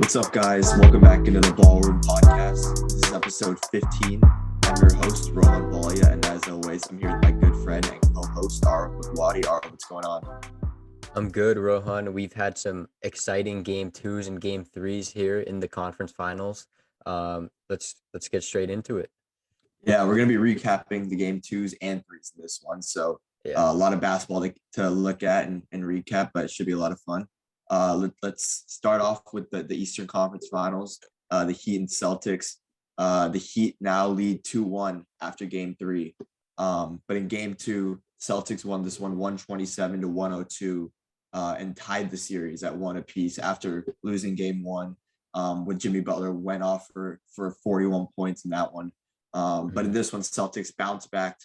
What's up, guys? Welcome back into the Ballroom Podcast. This is episode 15. I'm your host, Rohan and Arav, and as always, I'm here with my good friend and co-host, Arav with Wadi. Arav, what's going on? I'm good, Rohan. We've had some exciting game twos and game threes here in the conference finals. Let's get straight into it. Yeah, we're going to be recapping the game twos and threes in this one. So Yeah. a lot of basketball to look at and recap, but it should be a lot of fun. Let's start off with the Eastern Conference Finals, the Heat and Celtics. The Heat now lead 2-1 after game three. But in game two, Celtics won this one 127-102 and tied the series at one apiece after losing game one when Jimmy Butler went off for 41 points in that one. But in this one, Celtics bounced back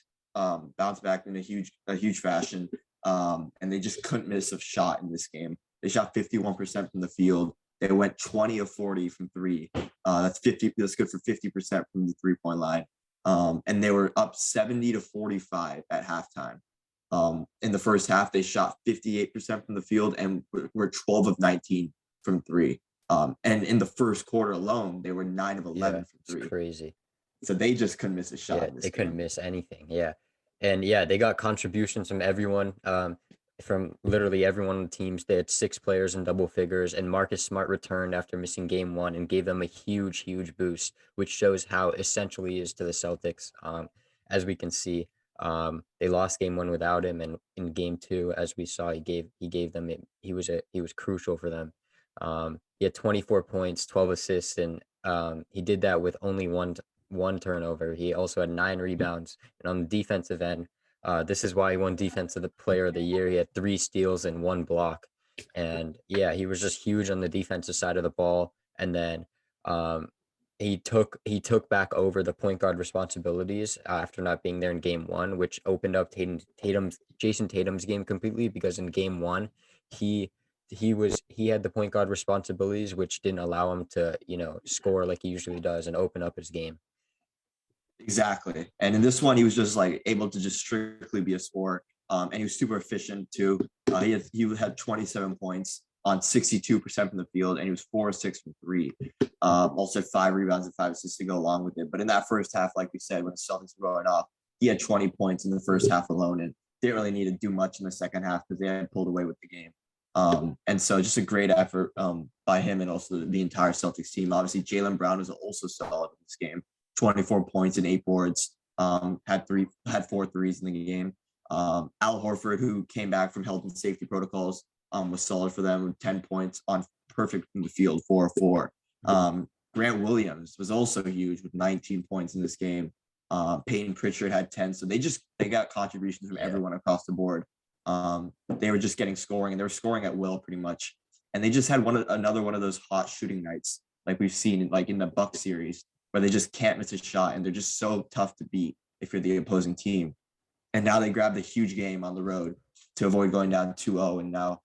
in a huge fashion. And they just couldn't miss a shot in this game. They shot 51% from the field. They went 20 of 40 from three. That's good for 50% from the 3-point line. And they were up 70-45 at halftime. In the first half, they shot 58% from the field and were 12 of 19 from three. And in the first quarter alone, they were 9 of 11 from three. It's crazy. So they just couldn't miss a shot. Yeah, they couldn't miss anything. Yeah. And yeah, they got contributions from everyone. From literally everyone on the teams. They had 6 players in double figures, and Marcus Smart returned after missing game one and gave them a huge boost, which shows how essential he is to the Celtics. As we can see, they lost game one without him, and in game two, as we saw, he gave them he was crucial for them. He had 24 points, 12 assists, and he did that with only one turnover. He also had 9 rebounds, and on the defensive end, this is why he won Defensive Player of the Year. He had 3 steals and 1 block. And yeah, he was just huge on the defensive side of the ball. And then he took back over the point guard responsibilities after not being there in game one, which opened up Jason Tatum's game completely, because in game one, he had the point guard responsibilities, which didn't allow him to, score like he usually does and open up his game. Exactly. And in this one, he was just able to just strictly be a scorer. And he was super efficient too. He had 27 points on 62% from the field, and he was 4 of 6 from three. Also had 5 rebounds and 5 assists to go along with it. But in that first half, like we said, when the Celtics were going off, he had 20 points in the first half alone, and didn't really need to do much in the second half because they had pulled away with the game. And so just a great effort by him and also the entire Celtics team. Obviously, Jaylen Brown was also solid in this game. 24 points and 8 boards, had 4 threes in the game. Al Horford, who came back from health and safety protocols, was solid for them with 10 points on perfect from the field, 4 of 4. Grant Williams was also huge with 19 points in this game. Peyton Pritchard had 10. So they got contributions from everyone across the board. They were just getting scoring, and they were scoring at will pretty much. And they just had another one of those hot shooting nights like we've seen in the Bucks series, where they just can't miss a shot, and they're just so tough to beat if you're the opposing team. And now they grabbed a huge game on the road to avoid going down 2-0, and now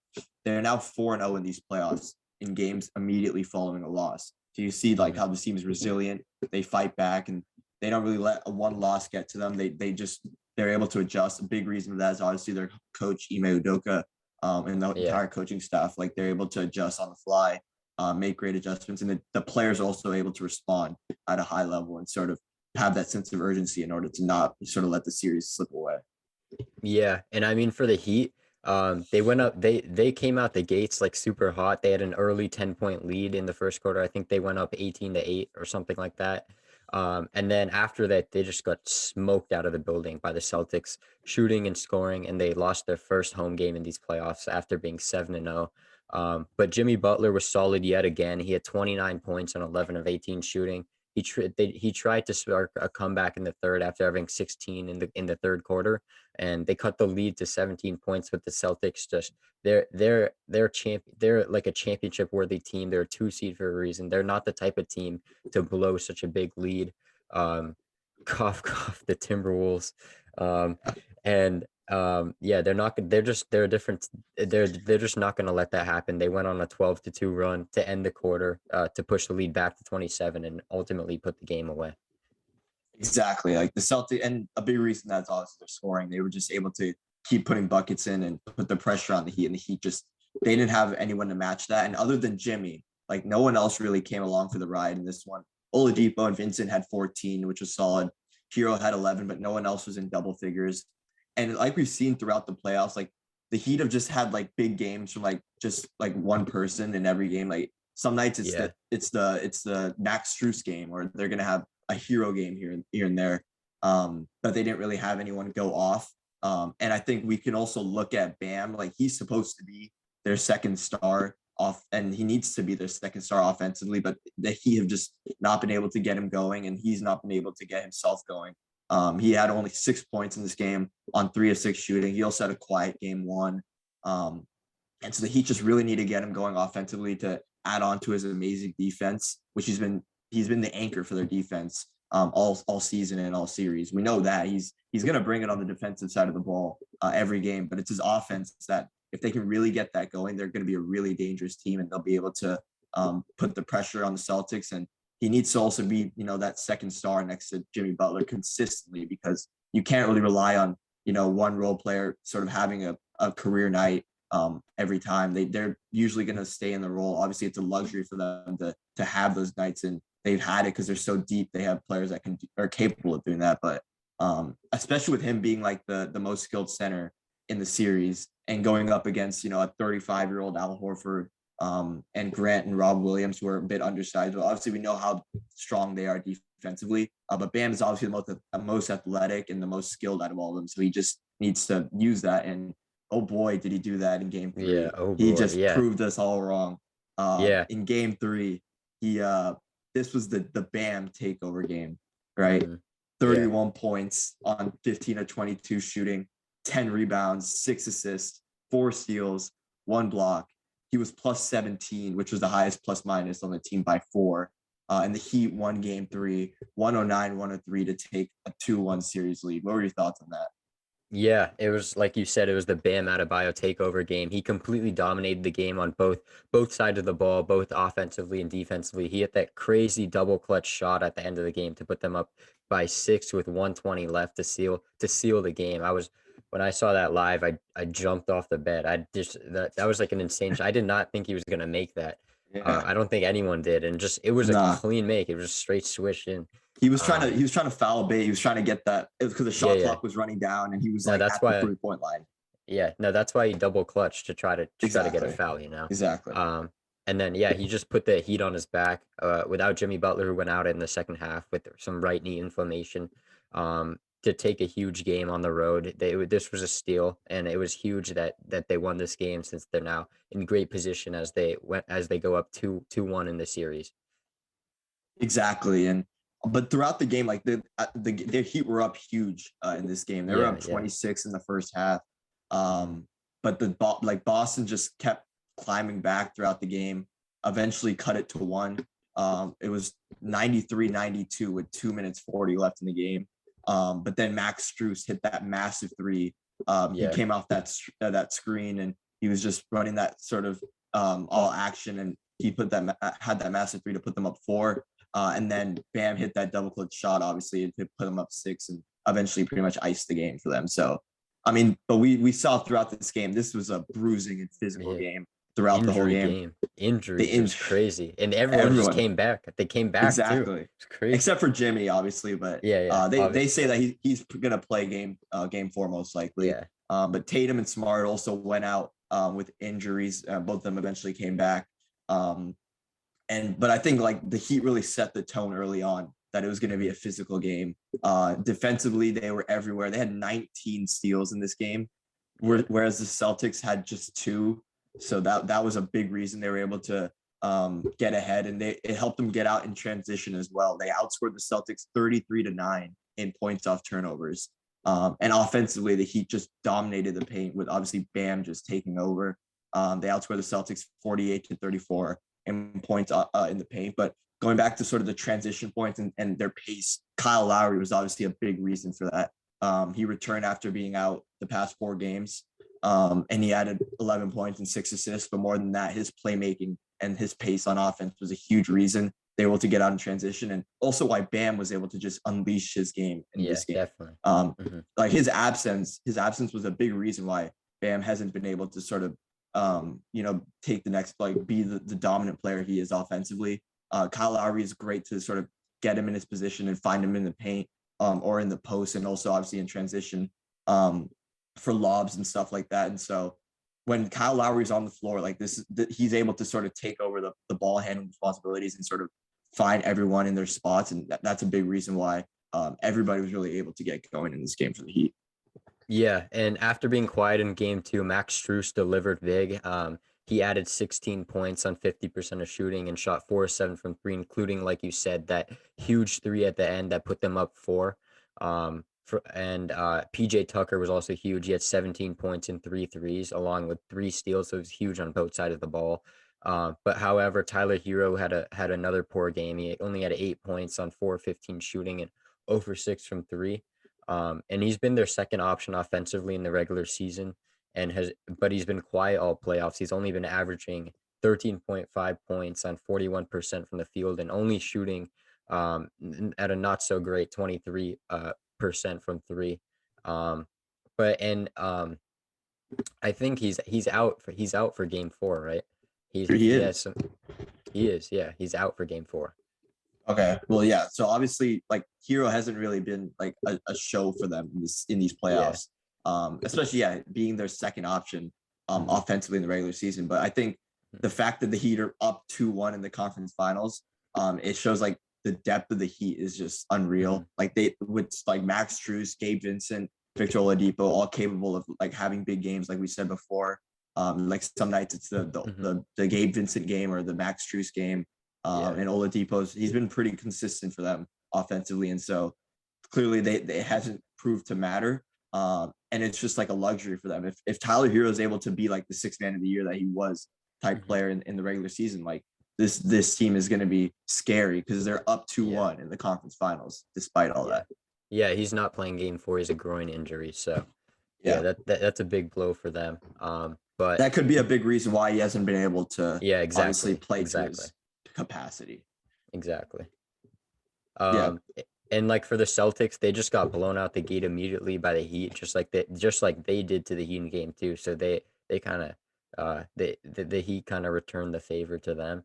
they're 4-0 in these playoffs in games immediately following a loss. So you see how the team is resilient. They fight back, and they don't really let a one loss get to them. They're able to adjust. A big reason for that is obviously their coach Ime Udoka and the entire coaching staff. They're able to adjust on the fly. Make great adjustments, and the players are also able to respond at a high level and sort of have that sense of urgency in order to not sort of let the series slip away. Yeah, and I mean, for the Heat, they went up. They came out the gates super hot. They had an early 10-point lead in the first quarter. I think they went up 18-8 or something like that. And then after that, they just got smoked out of the building by the Celtics, shooting and scoring, and they lost their first home game in these playoffs after being 7-0. But Jimmy Butler was solid yet again. He had 29 points on 11 of 18 shooting. He tried to spark a comeback in the third after having 16 in the third quarter, and they cut the lead to 17 points. But the Celtics they're like a championship worthy team. They're a 2 seed for a reason. They're not the type of team to blow such a big lead. Cough cough, the Timberwolves. And yeah, they're different. They're just not going to let that happen. They went on a 12-2 run to end the quarter, to push the lead back to 27 and ultimately put the game away. Exactly. The Celtics, and a big reason that's obviously their scoring. They were just able to keep putting buckets in and put the pressure on the Heat, and the Heat they didn't have anyone to match that. And other than Jimmy, Like no one else really came along for the ride in this one. Oladipo and Vincent had 14, which was solid. Hero had 11, but no one else was in double figures. And like we've seen throughout the playoffs, like the Heat have just had like big games from like just like one person in every game. Like some nights Yeah. it's the Max Strus game, or they're gonna have a hero game here and there. But they didn't really have anyone go off. And I think we can also look at Bam, like he's supposed to be their second star off, and he needs to be their second star offensively, but the Heat have just not been able to get him going, and he's not been able to get himself going. He had only 6 points in this game on 3 of 6 shooting. He also had a quiet game one. And so the Heat just really need to get him going offensively to add on to his amazing defense, which he's been the anchor for their defense all season and all series. We know that he's going to bring it on the defensive side of the ball every game, but it's his offense that if they can really get that going, they're going to be a really dangerous team, and they'll be able to put the pressure on the Celtics. And he needs to also be, that second star next to Jimmy Butler consistently, because you can't really rely on, one role player sort of having a career night every time. They're usually going to stay in the role. Obviously, it's a luxury for them to have those nights, and they've had it because they're so deep. They have players that are capable of doing that. But especially with him being like the most skilled center in the series and going up against, a 35-year-old Al Horford and Grant and Rob Williams, who are a bit undersized. But obviously, we know how strong they are defensively. But Bam is obviously the most athletic and the most skilled out of all of them. So he just needs to use that. And oh boy, did he do that in Game 3? Yeah. Oh boy. He just proved us all wrong. Yeah. In Game 3, this was the Bam takeover game, right? Mhm. 31 points on 15 of 22 shooting, 10 rebounds, 6 assists, 4 steals, 1 block. He was plus 17, which was the highest plus minus on the team by 4. And the Heat won Game 3, 109-103 to take a 2-1 series lead. What were your thoughts on that? Yeah, it was like you said, it was the Bam Adebayo takeover game. He completely dominated the game on both sides of the ball, both offensively and defensively. He hit that crazy double clutch shot at the end of the game to put them up by 6 with 120 left to seal the game. When I saw that live, I jumped off the bed. That was like an insane shot. I did not think he was gonna make that. Yeah. I don't think anyone did, and just it was a Nah. clean make. It was just straight swish in. He was trying to foul bait. He was trying to get that. It was because the shot clock was running down, and he was No, like that's at the why. 3-point line. Yeah, no, that's why he double clutched to try to get a Exactly. foul, Exactly. And then he just put the Heat on his back. Without Jimmy Butler, who went out in the second half with some right knee inflammation, to take a huge game on the road. This was a steal, and it was huge that they won this game, since they're now in great position as they go up 2-1 in the series. Exactly. But throughout the game, like the Heat were up huge in this game. They were up 26 in the first half. But Boston just kept climbing back throughout the game. Eventually cut it to 1. It was 93-92 with 2 minutes 40 left in the game. But then Max Strus hit that massive 3. He came off that screen, and he was just running that sort of all action, and he had that massive 3 to put them up 4. And then Bam hit that double clutch shot, obviously, to put them up 6, and eventually pretty much iced the game for them. So, I mean, but we saw throughout this game, this was a bruising and physical game throughout the whole game. Injuries, it was crazy, and everyone just came back. They came back exactly. Too. It's crazy, except for Jimmy, obviously. But they say that he's gonna play game 4 most likely. Yeah. But Tatum and Smart also went out with injuries. Both of them eventually came back. But I think like the Heat really set the tone early on that it was going to be a physical game. Defensively, they were everywhere. They had 19 steals in this game, whereas the Celtics had just 2. So that was a big reason they were able to get ahead, and it helped them get out in transition as well. They outscored the Celtics 33-9 in points off turnovers. And offensively, the Heat just dominated the paint, with obviously Bam just taking over. They outscored the Celtics 48-34 in points in the paint. But going back to sort of the transition points and their pace, Kyle Lowry was obviously a big reason for that. He returned after being out the past 4 games, and he added 11 points and 6 assists. But more than that, his playmaking and his pace on offense was a huge reason they were able to get out in transition, and also why Bam was able to just unleash his game in this game. Definitely. Like his absence was a big reason why Bam hasn't been able to sort of take the next, like be the dominant player he is offensively. Kyle Lowry is great to sort of get him in his position and find him in the paint or in the post, and also obviously in transition for lobs and stuff like that. And so when Kyle Lowry's on the floor like this, he's able to sort of take over the ball handling responsibilities and sort of find everyone in their spots. And that's a big reason why everybody was really able to get going in this game for the Heat. Yeah, and after being quiet in game 2, Max Strus delivered big. He added 16 points on 50% of shooting and shot 4-7 from 3, including, like you said, that huge 3 at the end that put them up 4. PJ Tucker was also huge. He had 17 points and 3 threes, along with 3 steals, so it was huge on both sides of the ball. But however, Tyler Hero had another poor game. He only had 8 points on 4-15 shooting and 0 for 6 from 3. And he's been their second option offensively in the regular season, but he's been quiet all playoffs. He's only been averaging 13.5 points on 41% from the field and only shooting at a not so great 23% from 3. I think he's out for game 4, right? He is, yeah, he's out for game 4. Okay. Well, yeah. So obviously, like Hero hasn't really been like a show for them in these playoffs. Especially being their second option offensively in the regular season. But I think the fact that the Heat are up 2-1 in the conference finals, it shows like the depth of the Heat is just unreal. Like they with like Max Strus, Gabe Vincent, Victor Oladipo, all capable of like having big games, like we said before. Like some nights it's the Gabe Vincent game or the Max Strus game. And Oladipo's, he's been pretty consistent for them offensively. And so clearly they hasn't proved to matter. And it's just like a luxury for them. If Tyler Hero is able to be like the 6th man of the year that he was type player in the regular season, like this team is going to be scary because they're up 2-1 in the conference finals, despite all that. Yeah, he's not playing game 4. He's a groin injury. So that's a big blow for them. But that could be a big reason why he hasn't been able to obviously play to his capacity. Exactly. And like for the Celtics, they just got blown out the gate immediately by the Heat, just like they did to the Heat in game 2. So they kind of the Heat kind of returned the favor to them.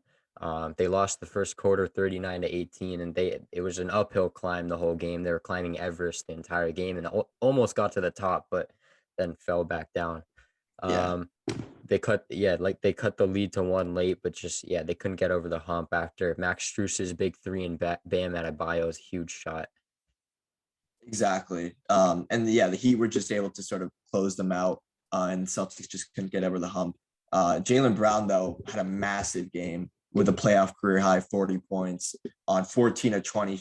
They lost the first quarter 39-18, and it was an uphill climb the whole game. They were climbing Everest the entire game and almost got to the top, but then fell back down. They cut the lead to 1 late, but they couldn't get over the hump after Max Strus's big 3 and Bam Adebayo's huge shot. Exactly. The Heat were just able to sort of close them out, and the Celtics just couldn't get over the hump. Jaylen Brown, though, had a massive game with a playoff career high 40 points on 14 of 20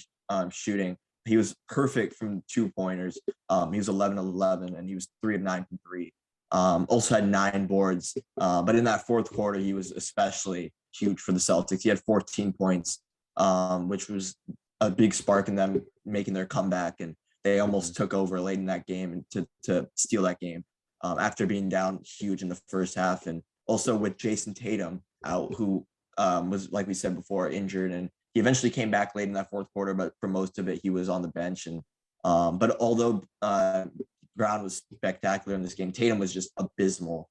shooting. He was perfect from 2-pointers. He was 11 of 11, and he was 3 of 9 from 3. Also had 9 boards, but in that fourth quarter, he was especially huge for the Celtics. He had 14 points, which was a big spark in them making their comeback, and they almost took over late in that game and to steal that game after being down huge in the first half. And also with Jason Tatum out, who was, like we said before, injured, and he eventually came back late in that fourth quarter, but for most of it, he was on the bench. And but although Brown was spectacular in this game, Tatum was just abysmal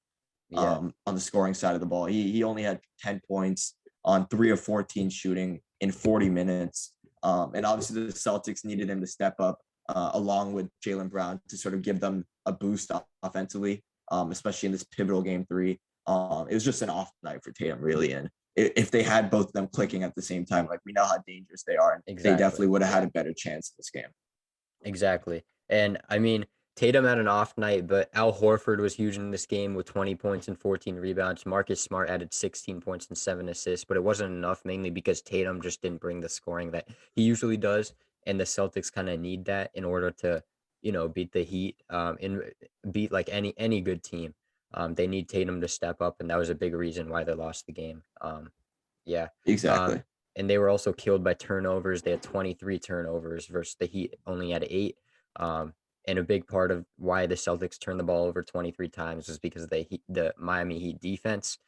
on the scoring side of the ball. He only had 10 points on 3 of 14 shooting in 40 minutes. And obviously the Celtics needed him to step up along with Jaylen Brown to sort of give them a boost offensively, especially in this pivotal game 3. It was just an off night for Tatum, really. And if they had both of them clicking at the same time, like we know how dangerous they are, and they definitely would have had a better chance in this game. Exactly. And I mean, Tatum had an off night, but Al Horford was huge in this game with 20 points and 14 rebounds. Marcus Smart added 16 points and 7 assists, but it wasn't enough, mainly because Tatum just didn't bring the scoring that he usually does, and the Celtics kind of need that in order to, beat the Heat, and beat like any good team. They need Tatum to step up, and that was a big reason why they lost the game. Exactly. And they were also killed by turnovers. They had 23 turnovers versus the Heat only had 8. And a big part of why the Celtics turned the ball over 23 times was because of the Miami Heat defense.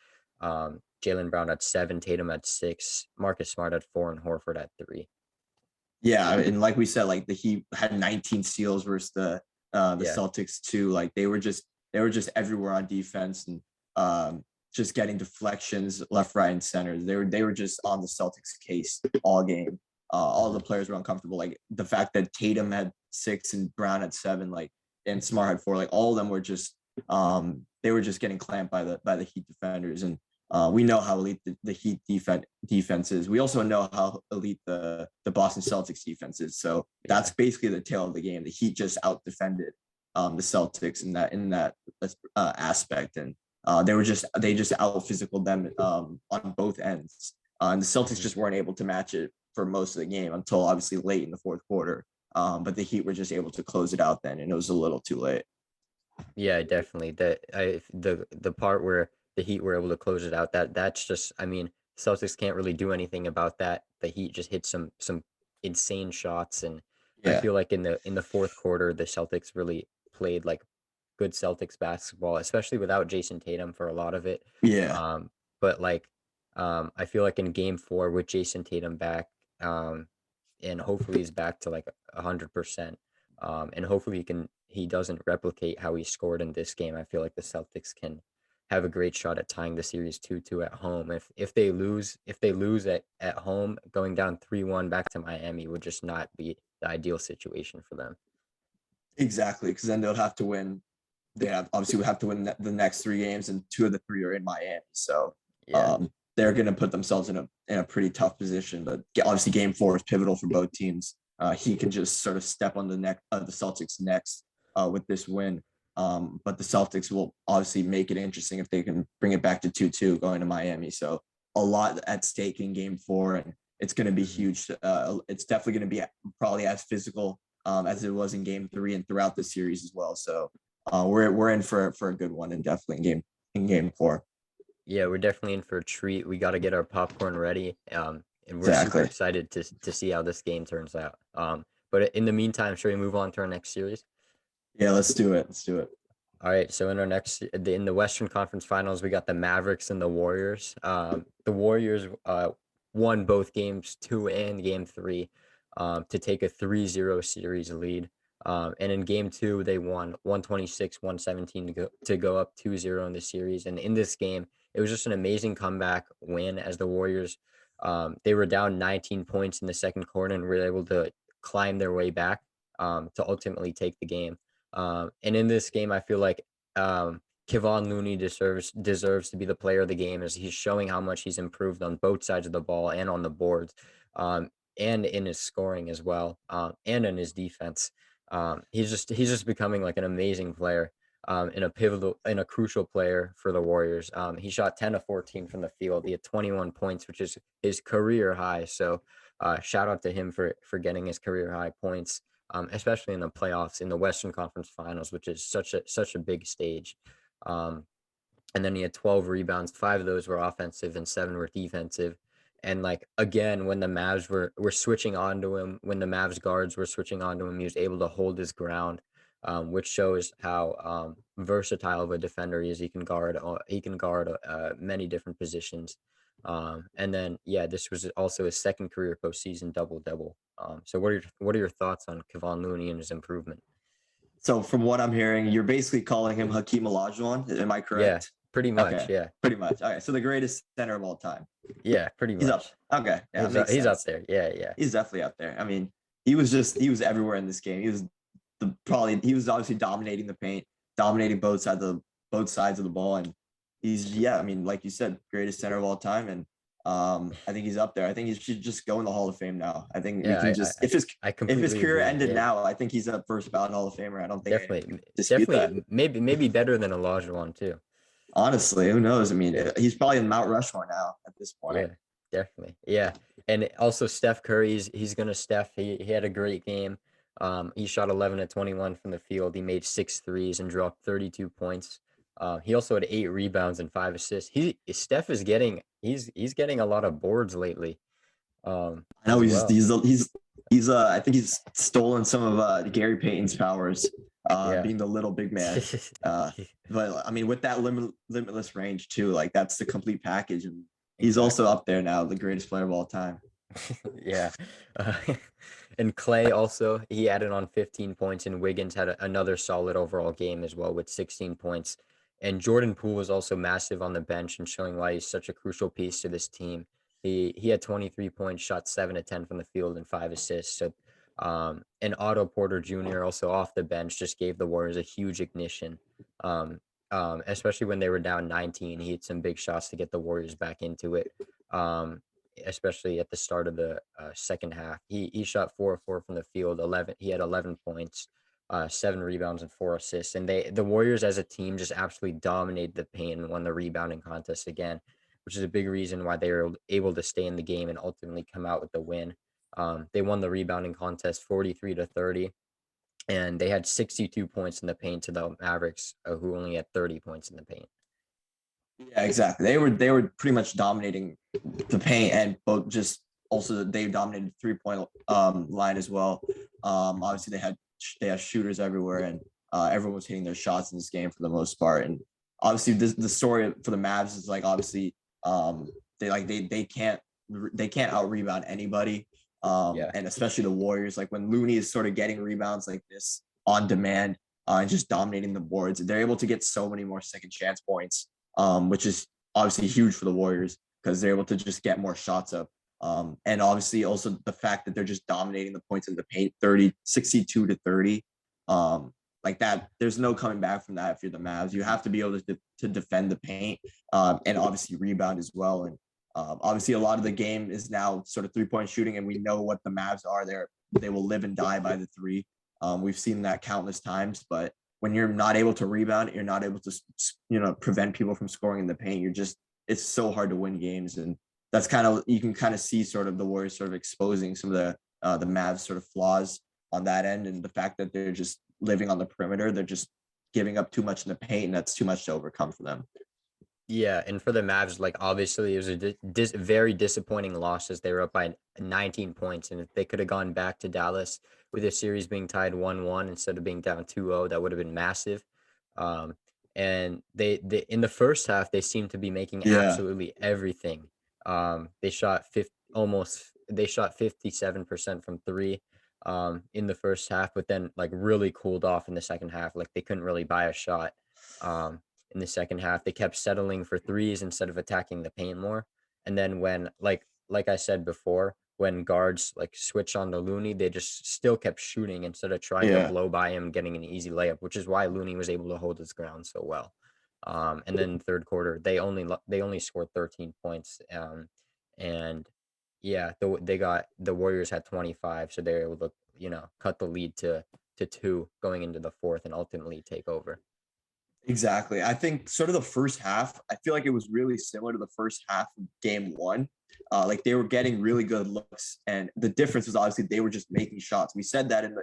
Jaylen Brown had 7, Tatum had 6, Marcus Smart had 4, and Horford had 3. Yeah, and like we said, like the Heat had 19 steals versus the Celtics too. Like they were just everywhere on defense, and just getting deflections left, right, and center. They were just on the Celtics case all game. All the players were uncomfortable. Like the fact that Tatum had 6 and Brown had 7, like, and Smart had 4, like all of them were just they were just getting clamped by the Heat defenders. And we know how elite the Heat defense is. We also know how elite the Boston Celtics defense is. So that's basically the tail of the game. The Heat just out defended the Celtics in that aspect, and they just out physical them on both ends. And the Celtics just weren't able to match it for most of the game until obviously late in the fourth quarter. But the Heat were just able to close it out then, and it was a little too late. Yeah, definitely. The part where the Heat were able to close it out, that's just, I mean, Celtics can't really do anything about that. The Heat just hit some insane shots, and I Yeah, feel like in the fourth quarter, the Celtics really played like good Celtics basketball, especially without Jason Tatum for a lot of it. yeah, But like, I feel like in Game 4 with Jason Tatum back, and hopefully he's back to like 100%. And hopefully he doesn't replicate how he scored in this game. I feel like the Celtics can have a great shot at tying the series 2-2 at home. If they lose at home, going down 3-1 back to Miami would just not be the ideal situation for them. exactly. Because then they'll have to win. They would have to win the next 3 games, and 2 of the 3 are in Miami. So Yeah. they're going to put themselves in a pretty tough position. But obviously, Game 4 is pivotal for both teams. He can just sort of step on the neck of the Celtics next with this win. But the Celtics will obviously make it interesting if they can bring it back to 2-2 going to Miami. So a lot at stake in Game 4, and it's going to be huge. It's definitely going to be probably as physical as it was in Game 3 and throughout the series as well. So we're in for a good one, and definitely in Game 4. Yeah, we're definitely in for a treat. We got to get our popcorn ready. And we're super Exactly. excited to see how this game turns out. But in the meantime, should we move on to our next series? Yeah, let's do it. All right, so in the Western Conference Finals, we got the Mavericks and the Warriors. The Warriors won both games 2 and game 3 to take a 3-0 series lead. And in game 2, they won 126-117 to go up 2-0 in the series. And in this game, it was just an amazing comeback win as the Warriors, they were down 19 points in the second quarter and were able to climb their way back to ultimately take the game. And in this game, I feel like Kevon Looney deserves to be the player of the game, as he's showing how much he's improved on both sides of the ball and on the boards, and in his scoring as well, and in his defense. He's just becoming like an amazing player, and a crucial player for the Warriors. He shot 10 of 14 from the field. He had 21 points, which is his career high. So shout out to him for getting his career high points, especially in the playoffs in the Western Conference Finals, which is such a big stage. And then he had 12 rebounds. 5 of those were offensive and 7 were defensive. And like again, when the Mavs were switching onto him, when the Mavs guards were switching onto him, he was able to hold his ground, which shows how versatile of a defender he is. He can guard many different positions. And then this was also his second career postseason double-double. So what are your thoughts on Kevon Looney and his improvement? So from what I'm hearing, you're basically calling him Hakeem Olajuwon. Am I Yeah, correct? pretty much. Okay, Yeah, pretty much. Okay, so the greatest center of all time. yeah, pretty He's up. much. Okay, yeah, it makes He's up sense. there. Yeah, yeah. He's definitely up there. I mean, he was everywhere in this game. He was obviously dominating the paint, dominating both sides of the ball, and I mean, like you said, greatest center of all time, and I think he's up there. I think he should just go in the Hall of Fame now. I think we Yeah, can just I if his completely career agree. ended Yeah, now, I think he's up first ballot Hall of Famer. I don't think anyone definitely, can dispute that. maybe better than Olajuwon too. Honestly, who knows? I mean, Yeah, he's probably in Mount Rushmore now at this point. yeah, definitely. Yeah, and also Steph Curry, he's gonna Steph. He had a great game. He shot 11 of 21 from the field. He made 6 threes and dropped 32 points. He also had 8 rebounds and 5 assists. Steph is he's getting a lot of boards lately, I know as well. he's I think he's stolen some of Gary Payton's powers, Yeah. being the little big man. Uh, but I mean, with that limitless range too, like that's the complete package, and he's also Exactly. up there now, the greatest player of all time. Yeah. Uh, and Clay also, he added on 15 points, and Wiggins had another solid overall game as well with 16 points. And Jordan Poole was also massive on the bench and showing why he's such a crucial piece to this team. He had 23 points, shot 7 of 10 from the field and 5 assists. So and Otto Porter Jr. also off the bench just gave the Warriors a huge ignition. Um, Especially when they were down 19, he had some big shots to get the Warriors back into it. Um, Especially at the start of the second half, he shot 4 of 4 from the field. 11, he had 11 points, 7 rebounds and 4 assists. And the Warriors as a team just absolutely dominated the paint and won the rebounding contest again, which is a big reason why they were able to stay in the game and ultimately come out with the win. They won the rebounding contest 43-30, and they had 62 points in the paint to the Mavericks, who only had 30 points in the paint. Yeah, exactly. They were pretty much dominating the paint, and both just also they dominated the 3-point line as well. Obviously they have shooters everywhere, and everyone was hitting their shots in this game for the most part. And obviously the story for the Mavs is like obviously they can't out rebound anybody. Yeah. And especially the Warriors, like when Looney is sort of getting rebounds like this on demand and just dominating the boards, they're able to get so many more second chance points, which is obviously huge for the Warriors because they're able to just get more shots up. And obviously also the fact that they're just dominating the points in the paint 62-30. Like that, there's no coming back from that if you're the Mavs. You have to be able to defend the paint and obviously rebound as well. And obviously, a lot of the game is now sort of 3-point shooting, and we know what the Mavs are. They will live and die by the three. We've seen that countless times. But when you're not able to rebound, you're not able to prevent people from scoring in the paint. It's so hard to win games, and that's you can kind of see sort of the Warriors sort of exposing some of the Mavs sort of flaws on that end, and the fact that they're just living on the perimeter. They're just giving up too much in the paint, and that's too much to overcome for them. Yeah, and for the Mavs, like obviously it was a very disappointing loss as they were up by 19 points, and if they could have gone back to Dallas with the series being tied 1-1 instead of being down 2-0, that would have been massive. Um, and they in the first half they seemed to be making Yeah. absolutely everything. They shot 50, almost they shot 57% from three in the first half, but then like really cooled off in the second half. Like they couldn't really buy a shot. Um, in the second half. They kept settling for threes instead of attacking the paint more. And then when like I said before, when guards like switch on to Looney, they just still kept shooting instead of trying to Yeah. blow by him, getting an easy layup, which is why Looney was able to hold his ground so well. And then third quarter, they only scored 13 points. And yeah, the Warriors had 25, so they were able to cut the lead to 2 going into the fourth and ultimately take over. Exactly. I think sort of the first half, I feel like it was really similar to the first half of game one. Like they were getting really good looks, and the difference was obviously they were just making shots. We said that in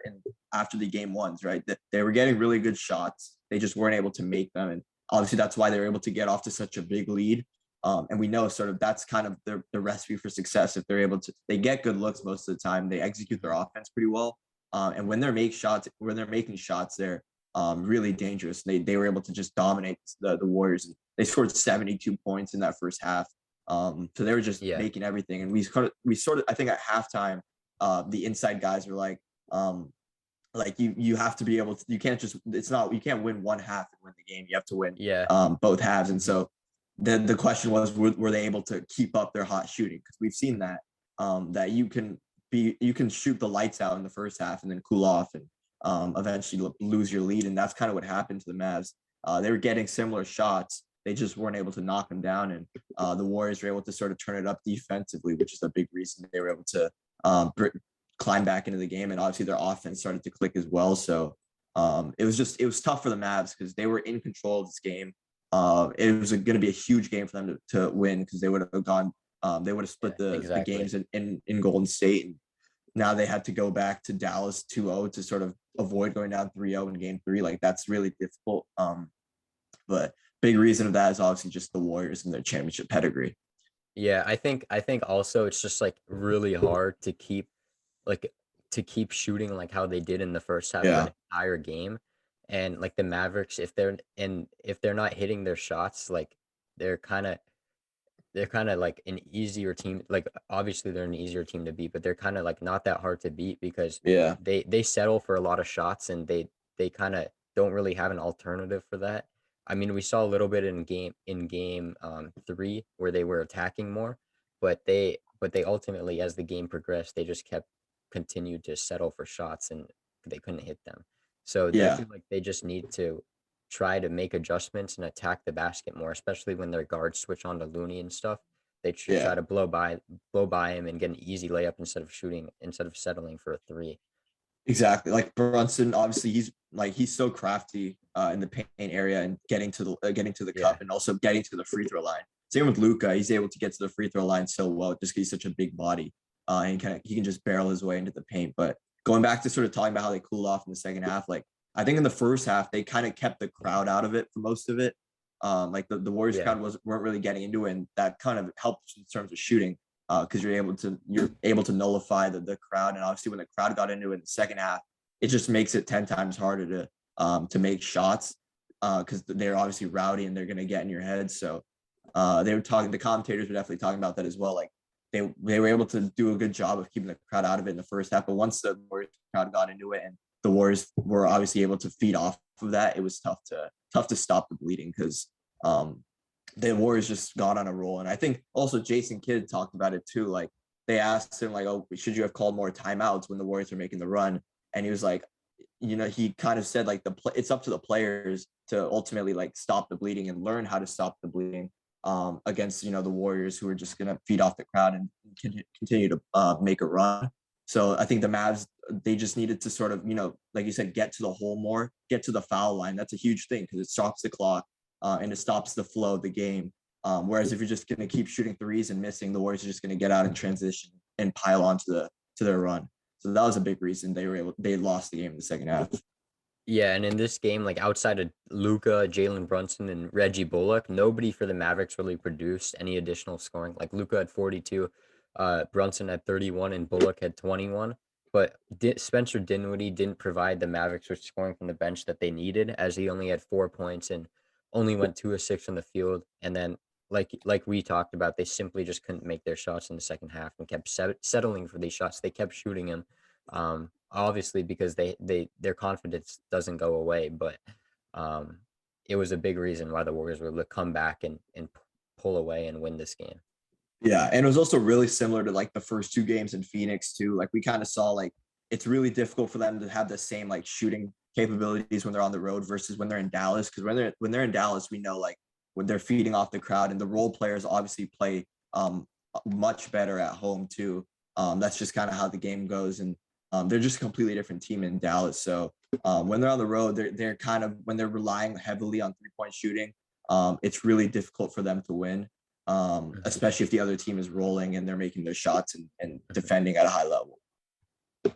after the game ones, right? That they were getting really good shots. They just weren't able to make them, and obviously that's why they were able to get off to such a big lead. And we know sort of that's kind of the recipe for success. If they're able to, they get good looks most of the time. They execute their offense pretty well, and when they're making shots, they're really dangerous. They were able to just dominate the Warriors. They scored 72 points in that first half. So they were just Yeah. making everything. And we sort of I think at halftime, the inside guys were like you have to be able to, you can't you can't win one half and win the game. You have to win Yeah. both halves. And so the question was, were they able to keep up their hot shooting? Because we've seen that that you can shoot the lights out in the first half and then cool off and eventually lose your lead. And that's kind of what happened to the Mavs. They were getting similar shots. They just weren't able to knock them down. And the Warriors were able to sort of turn it up defensively, which is a big reason they were able to climb back into the game. And obviously their offense started to click as well. So it was tough for the Mavs because they were in control of this game. It was going to be a huge game for them to win because they would have split the games in Golden State. And now they had to go back to Dallas 2-0 to sort of avoid going down 3-0 in game three. Like that's really difficult. But big reason of that is obviously just the Warriors and their championship pedigree. Yeah, I think also it's just like really hard like to keep shooting like how they did in the first half for Yeah. an entire game. And like the Mavericks, if they're not hitting their shots, like they're kind of they're kind of like an easier team. Like obviously they're an easier team to beat, but they're kind of like not that hard to beat because Yeah. they settle for a lot of shots and they kind of don't really have an alternative for that. I mean, we saw a little bit in game 3 where they were attacking more, but they ultimately, as the game progressed, they just continued to settle for shots and they couldn't hit them. So I Yeah, feel like they just need to try to make adjustments and attack the basket more, especially when their guards switch on to Looney and stuff. They should try yeah. to blow by him and get an easy layup instead of settling for a three. Exactly. Like Brunson, obviously he's so crafty in the paint area and getting to the Yeah. cup and also getting to the free throw line. Same with Luca. He's able to get to the free throw line so well just because he's such a big body. And he can just barrel his way into the paint. But going back to sort of talking about how they cooled off in the second half, like I think in the first half they kind of kept the crowd out of it for most of it. Like the Warriors Yeah. crowd weren't really getting into it, and that kind of helped in terms of shooting because you're able to nullify the crowd. And obviously when the crowd got into it in the second half, it just makes it 10 times harder to make shots because they're obviously rowdy and they're going to get in your head. So the commentators were definitely talking about that as well. Like they were able to do a good job of keeping the crowd out of it in the first half, but once the Warriors crowd got into it and the Warriors were obviously able to feed off of that, it was tough to stop the bleeding because the Warriors just got on a roll. And I think also Jason Kidd talked about it too. Like they asked him like, "Oh, should you have called more timeouts when the Warriors were making the run?" And he was like, he kind of said like it's up to the players to ultimately like stop the bleeding and learn how to stop the bleeding against the Warriors who are just gonna feed off the crowd and continue to make a run. So I think the Mavs, they just needed to sort of like you said, get to the hole more, get to the foul line. That's a huge thing because it stops the clock and it stops the flow of the game. Whereas if you're just gonna keep shooting threes and missing, the Warriors are just gonna get out in transition and pile on to their run. So that was a big reason they lost the game in the second half. Yeah, and in this game, like outside of Luca, Jalen Brunson, and Reggie Bullock, nobody for the Mavericks really produced any additional scoring. Like Luca had 42, Brunson had 31, and Bullock had 21. But Spencer Dinwiddie didn't provide the Mavericks with scoring from the bench that they needed, as he only had 4 points and only went 2 of 6 from the field. And then, like we talked about, they simply just couldn't make their shots in the second half and kept settling for these shots. They kept shooting them. Obviously because their confidence doesn't go away, but um, it was a big reason why the Warriors were able to come back and pull away and win this game. Yeah, and it was also really similar to like the first two games in Phoenix too. Like we kind of saw like it's really difficult for them to have the same like shooting capabilities when they're on the road versus when they're in Dallas. Because when they're in Dallas, we know like when they're feeding off the crowd and the role players obviously play much better at home too. That's just kind of how the game goes, and they're just a completely different team in Dallas. So when they're on the road, they're kind of when they're relying heavily on 3-point shooting. It's really difficult for them to win Mhm. especially if the other team is rolling and they're making their shots and Mhm. defending at a high level.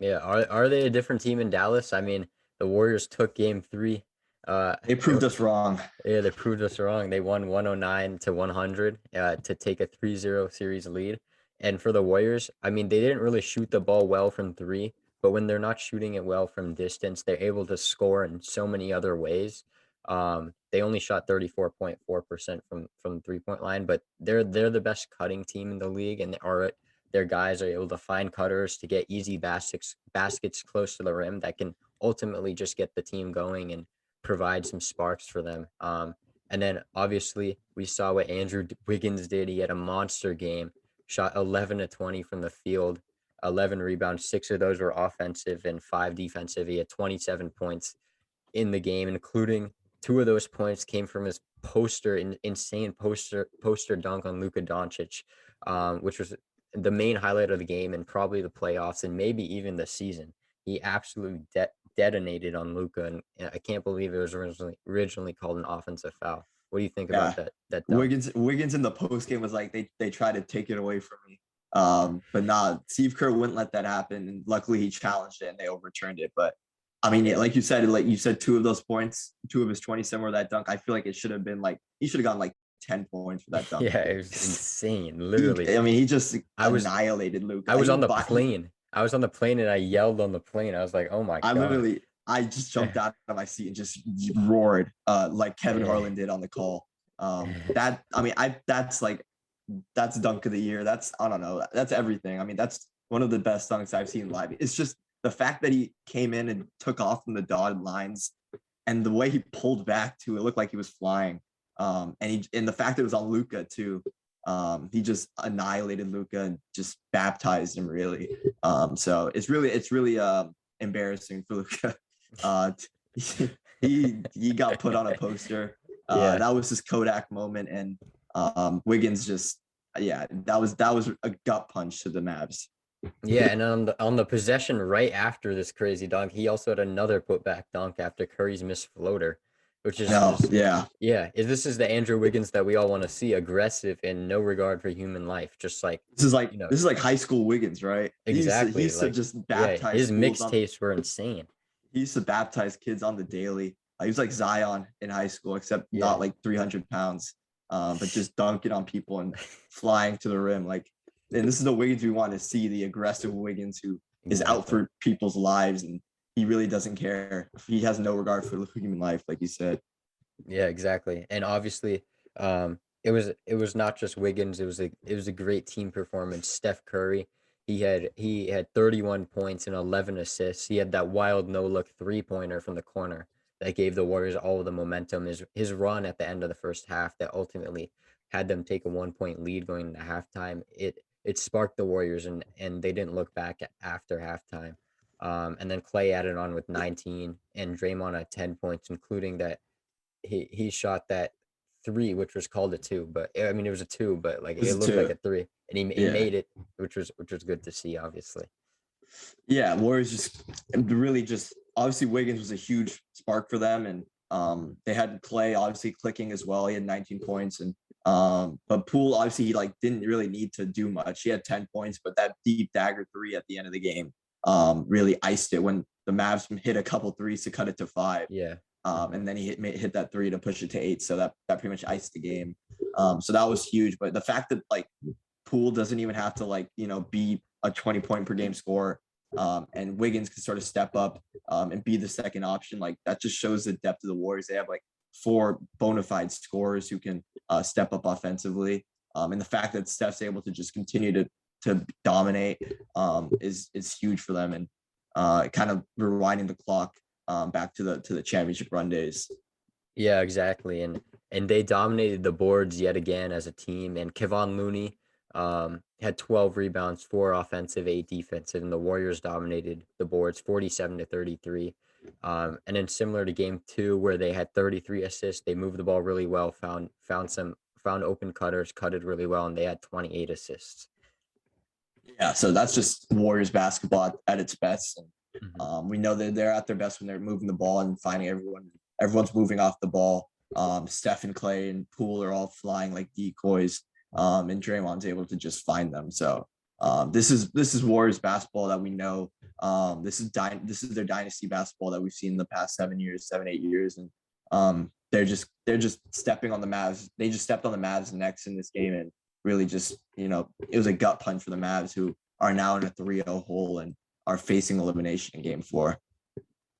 Yeah, are they a different team in Dallas? I mean, the Warriors took game 3. Uh, They it, proved us wrong. yeah, they proved us wrong. They won 109 to 100 to take a 3-0 series lead. And for the Warriors, I mean, they didn't really shoot the ball well from 3, but when they're not shooting it well from distance, they're able to score in so many other ways. They only shot 34.4% from the 3-point line, but they're the best cutting team in the league, and their guys are able to find cutters to get easy baskets close to the rim that can ultimately just get the team going and provide some sparks for them. And then obviously we saw what Andrew Wiggins did. He had a monster game, shot 11 to 20 from the field, 11 rebounds, 6 of those were offensive and 5 defensive. He had 27 points in the game, including 2 of those points came from his insane poster dunk on Luka Doncic, which was the main highlight of the game and probably the playoffs and maybe even the season. He absolutely detonated on Luka, and I can't believe it was originally called an offensive foul. What do you think about Yeah. that dunk? Wiggins in the post game was like they tried to take it away from me. But nah, Steve Kerr wouldn't let that happen. And luckily he challenged it and they overturned it. But I mean, yeah, Yeah, like you said, 2 of those points, 2 of his 27 were that dunk. I feel like it should have been like he should have gotten like 10 points for that dunk. yeah, it was insane. He, Literally, I mean, he just I was annihilated Luke. I was on the plane. I was on the plane and I yelled on the plane. I was like, "Oh my god!" I just jumped out of my seat and just roared like Kevin Yeah. Harlan did on the call. That I mean, that's dunk of the year. That's I don't know. That's everything. I mean, that's one of the best dunks I've seen live. It's just the fact that he came in and took off from the dotted lines. and the way he pulled back too, it looked like he was flying. And the fact that it was on Luka too, he just annihilated Luka and just baptized him really. So it's really embarrassing for Luka. He got put on a poster. That was his Kodak moment, and Wiggins just that was a gut punch to the Mavs. Yeah, and on the possession right after this crazy dunk, he also had another putback dunk after Curry's missed floater, which is just this is the Andrew Wiggins that we all want to see, aggressive and no regard for human life, just like this is like high school Wiggins, right? Exactly. He used to just baptize. His mixtapes were insane. He used to baptize kids on the daily. He was like Zion in high school, except not like 300 pounds, but just dunking on people and flying to the rim. And this is the Wiggins we want to see, the aggressive Wiggins who is out for people's lives, and he really doesn't care. He has no regard for human life, like you said. Yeah, exactly. And obviously, it was not just Wiggins. It was a great team performance. Steph Curry, he had 31 points and 11 assists. He had that wild no-look three-pointer from the corner that gave the Warriors all of the momentum. His run at the end of the first half that ultimately had them take a 1-point lead going into halftime. It sparked the Warriors, and they didn't look back after halftime. And then Clay added on with 19, and Draymond had 10 points, including that he shot that three, which was called a two, but I mean it was a two, but like it looked like a three, and he made it, which was good to see, obviously. Yeah, Warriors just really obviously Wiggins was a huge spark for them, and they had Clay obviously clicking as well. He had 19 points, and but Poole obviously he didn't really need to do much. He had 10 points, but that deep dagger three at the end of the game really iced it when the Mavs hit a couple threes to cut it to 5. Yeah. And then he hit that 3 to push it to 8. So that pretty much iced the game. So that was huge. But the fact that Poole doesn't even have to be a 20-point per game scorer, and Wiggins can sort of step up and be the second option, that just shows the depth of the Warriors. They have 4 bona fide scorers who can step up offensively. And the fact that Steph's able to just continue to dominate is huge for them, and kind of rewinding the clock back to the championship run days. Yeah, exactly. And they dominated the boards yet again as a team. And Kevon Looney had 12 rebounds, 4 offensive, 8 defensive, and the Warriors dominated the boards 47-33. And then similar to game 2, where they had 33 assists, they moved the ball really well, found open cutters, cutted really well, and they had 28 assists. Yeah, so that's just Warriors basketball at its best. And we know that they're at their best when they're moving the ball and finding everyone. Everyone's moving off the ball. Steph and Clay and Poole are all flying like decoys, and Draymond's able to just find them. So this is Warriors basketball that we know. This is their dynasty basketball that we've seen in the past 7 years, 8 years, and they're just stepping on the Mavs. They just stepped on the Mavs' necks in this game, and really just it was a gut punch for the Mavs, who are now in a 3-0 hole and are facing elimination in game 4.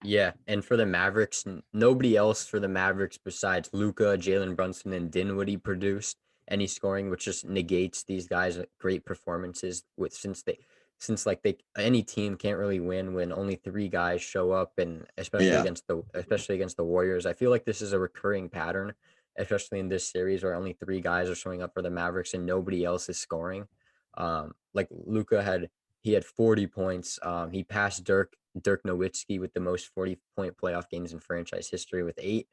Yeah, and for the Mavericks, nobody else for the Mavericks besides Luka, Jalen Brunson, and Dinwiddie produced any scoring, which just negates these guys' great performances. Since any team can't really win when only 3 guys show up, and especially against the Warriors. I feel like this is a recurring pattern, especially in this series, where only 3 guys are showing up for the Mavericks and nobody else is scoring. Like Luka had 40 points. He passed Dirk Nowitzki with the most 40-point playoff games in franchise history with 8.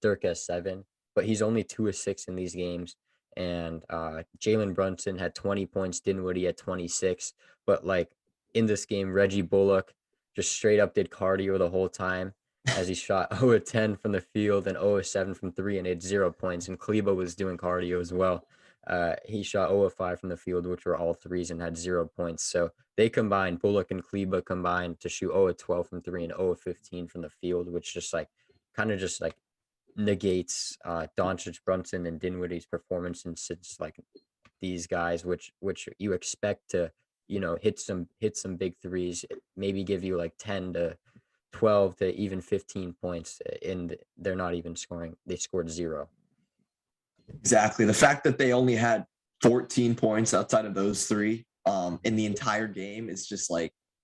Dirk has 7, but he's only 2 of 6 in these games. And Jalen Brunson had 20 points. Dinwiddie had 26. But in this game, Reggie Bullock just straight up did cardio the whole time, as he shot 0 of 10 from the field and 0 of 7 from 3, and had 0 points. And Kleba was doing cardio as well. He shot 0 of 5 from the field, which were all threes, and had 0 points. So they combined, Bullock and Kleba combined to shoot 0 of 12 from 3 and 0 of 15 from the field, which just kind of just negates Doncic, Brunson, and Dinwiddie's performance, and since these guys, which you expect to hit some big threes, maybe give you 10 to 12 to even 15 points, and they're not even scoring. They scored 0. Exactly. The fact that they only had 14 points outside of those 3 in the entire game is just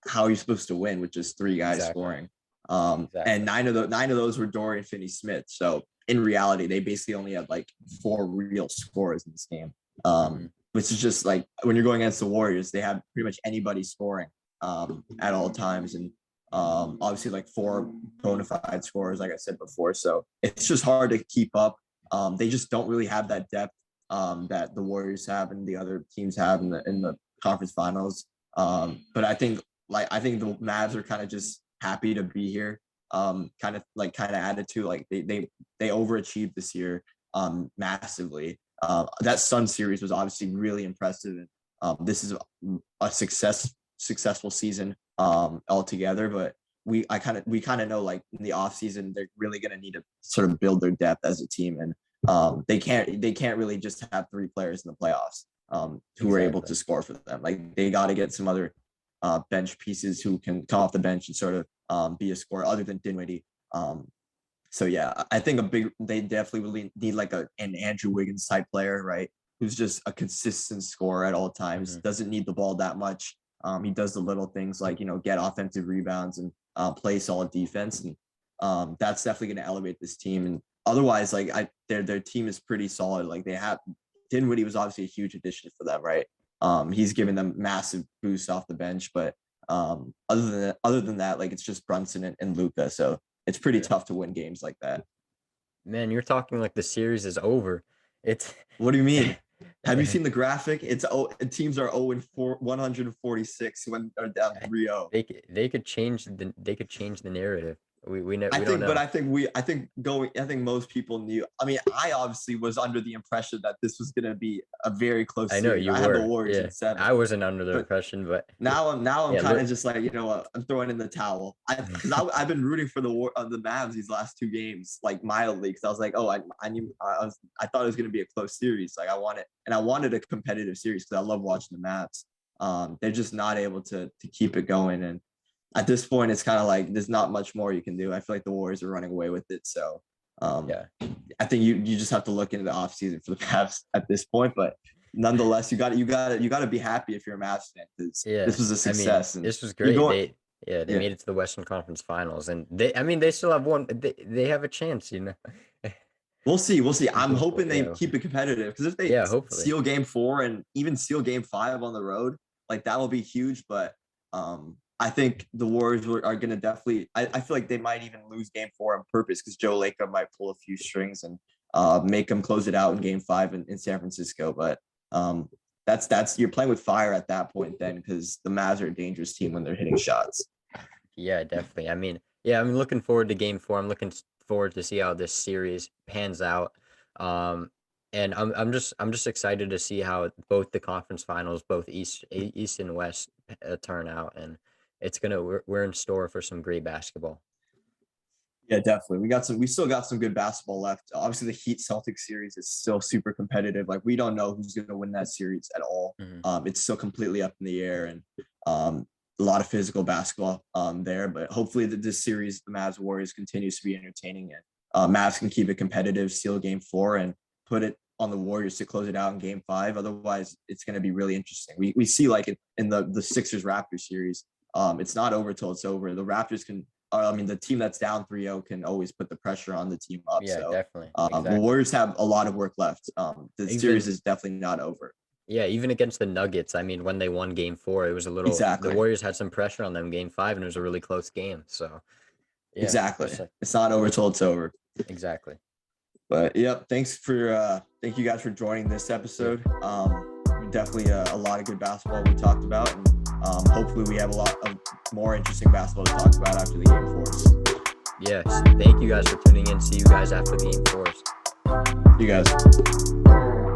how are you supposed to win with just 3 guys scoring? And nine of those were Dorian Finney-Smith. So in reality, they basically only had like 4 real scorers in this game. Which is just like when you're going against the Warriors, they have pretty much anybody scoring at all times. And obviously like 4 bona fide scorers, like I said before. So it's just hard to keep up. They just don't really have that depth that the Warriors have and the other teams have in the conference finals. But I think the Mavs are kind of just happy to be here. Kind of attitude, like they overachieved this year massively. That Sun series was obviously really impressive, and this is a successful season altogether. But we kind of know, like, in the off season they're really going to need to sort of build their depth as a team, and they can't really just have 3 players in the playoffs who are able to score for them. Like, they got to get some other bench pieces who can come off the bench and sort of be a scorer other than Dinwiddie. So yeah, I think they definitely really need like an Andrew Wiggins type player, right? Who's just a consistent scorer at all times, doesn't need the ball that much. He does the little things like, get offensive rebounds and play solid defense. And that's definitely going to elevate this team. And otherwise, like, their team is pretty solid. Like, they have Dinwiddie was obviously a huge addition for them, right? He's given them massive boosts off the bench, but other than that, like, it's just Brunson and Luka. So it's pretty tough to win games like that. Man, you're talking like the series is over. What do you mean? Have you seen the graphic? Teams are 146 when they're down 3-0. They could change the narrative. We don't know. But I think most people knew. I mean, I obviously was under the impression that this was going to be a very close series. I know you were. had the Warriors in 7. I wasn't under the impression, but now I'm kind of just like, I'm throwing in the towel. Because I've been rooting for the Mavs these last 2 games, like, mildly, because I was like, I thought it was going to be a close series. Like, I wanted a competitive series because I love watching the Mavs. They're just not able to keep it going, and at this point, it's kind of like there's not much more you can do. I feel like the Warriors are running away with it. So, I think you just have to look into the offseason for the Mavs at this point. But nonetheless, you got to be happy if you're a Mavs fan, because this was a success. This was great. They made it to the Western Conference Finals, and they still have one. They have a chance, We'll see. I'm hoping they keep it competitive, because if they steal Game 4 and even steal Game 5 on the road, like, that will be huge. But I think the Warriors are going to definitely – I feel like they might even lose Game 4 on purpose, because Joe Lacob might pull a few strings and make them close it out in Game 5 in San Francisco. But that's you're playing with fire at that point then, because the Mavs are a dangerous team when they're hitting shots. Yeah, definitely. I'm looking forward to Game 4. I'm looking forward to see how this series pans out. And I'm just excited to see how both the conference finals, both East and West, turn out, and we're in store for some great basketball. Yeah, definitely. We still got some good basketball left. Obviously, the Heat Celtics series is still super competitive. Like, we don't know who's going to win that series at all. It's still completely up in the air, and a lot of physical basketball there. But hopefully this series, the Mavs Warriors, continues to be entertaining, and Mavs can keep it competitive, steal Game 4, and put it on the Warriors to close it out in Game 5. Otherwise, it's going to be really interesting. We see, like, in the Sixers Raptors series, it's not over till it's over. The Raptors the team that's down 3-0 can always put the pressure on the team up. Yeah, so, definitely. The Warriors have a lot of work left. The series is definitely not over. Yeah, even against the Nuggets, when they won Game 4, it was a little. Exactly. The Warriors had some pressure on them Game 5, and it was a really close game. So. Yeah, exactly. It's not over till it's over. Exactly. But thank you guys for joining this episode. Definitely a lot of good basketball we talked about, and hopefully we have a lot of more interesting basketball to talk about after the Game 4s. Yes, thank you guys for tuning in. See you guys after the Game 4s. You guys.